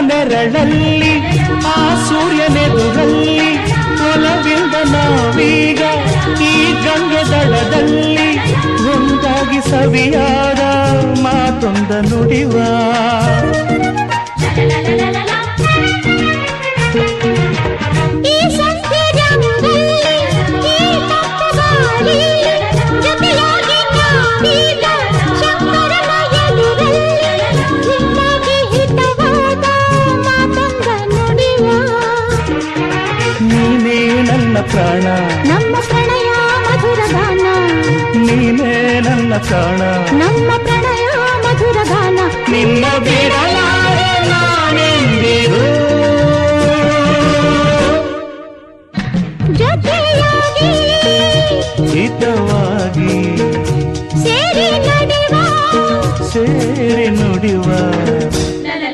ನೆರಳಲ್ಲಿ ಆ ಸೂರ್ಯನೆದುರಲ್ಲಿ ಒಲವಿಂದ ನಾವೀಗ ಈ ಗಂಗೆ ದಡದಲ್ಲಿ ಒಂದಾಗಿ ಸವಿಯಾದ ಮಾತೊಂದ ನುಡಿವ ಪ್ರಾಣ ನಮ್ಮ ಪ್ರಣಯ ಮಧುರ ಗಾನ ನೀನೇ ನನ್ನ ಪ್ರಾಣ ನಮ್ಮ ಪ್ರಣಯ ಮಧುರ ಗಾನ ನಿನ್ನ ಬಿಡಲ